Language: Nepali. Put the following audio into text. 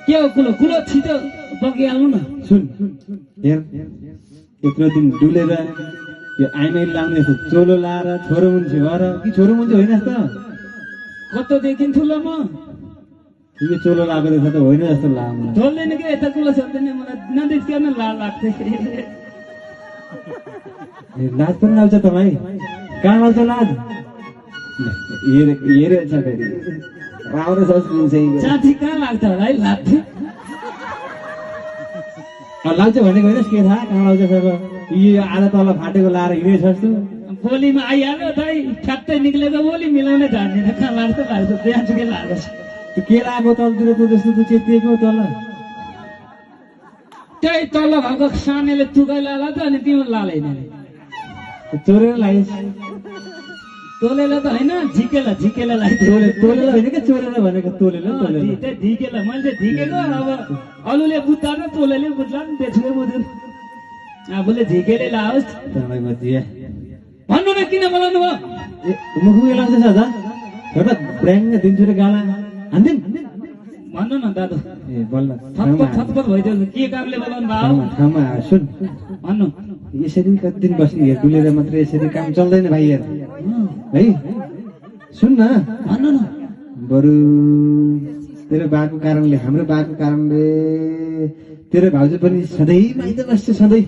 के हो कुलो कुलो छिटो बगिहाल्नु न। सुन हेर यत्रो दिन डुलेर यो आइमाई लाउने जस्तो चोलो लाएर छोरो मान्छे भएर कि छोरो मान्छे होइन त कस्तो देखिन्छु ल म यो चोलो लगाएको रहेछ त होइन जस्तो लाग्यो ढोल्दैन कि यता कुलो सक्दैन मलाई नदेखिकन लाल लाग्थ्यो। लाज पनि लाग्छ तपाईँ कहाँ लाग्छ लाज हेरेछ फेरि राम्रो छ साथी कहाँ लाग्छ होला है लाग्थ्यो लाग्छ भनेको होइन के थाहा कहाँ लाग्छ सर यो आधा तल फाटेको लाएर हिँडेछ जस्तो बोलीमा आइहाल्यो दाइ ठ्याक्कै निक्लेको बोली मिलाउनै जान्दैन कहाँ लाग्छ लाग्छ त्यहाँ चुके लाग्छ त्यो के लगाएको तलतिर त जस्तो त चेतिएको तल त्यही तल भएको सानेले तुकै लाला त अनि तिम्रो लालैन चोरेर लगाइस् तोलेला त होइन झिकेला झिकेला तोलेर होइन क्या चोरेर भनेको तोलेर झिकेला मैले झिकेको अब अरूले बुझ्दा र तोलेले बुझ्ला नि त्यसले बुझ्दैन आफूले झिकेले लाओस् भन्नु न किन बोलाउनु भयो मुखुके लाग्दैछ त छोटा ब्राङ्ग दिन्छु र गाला हान्दिम भन्नु न दादु ए बल्ल थप्पड भइदियो के कामले बोलाउनु भयो ठाउँमा सुन भन्नु यसरी कति दिन बस्ने हेर डुलेर मात्र यसरी काम चल्दैन भाइ हेर है सुन न भन्नु न बरु तेरो बाको कारणले हाम्रो बाको कारणले तेरो भाउजू पनि सधैँ माइत बस्छ सधैँ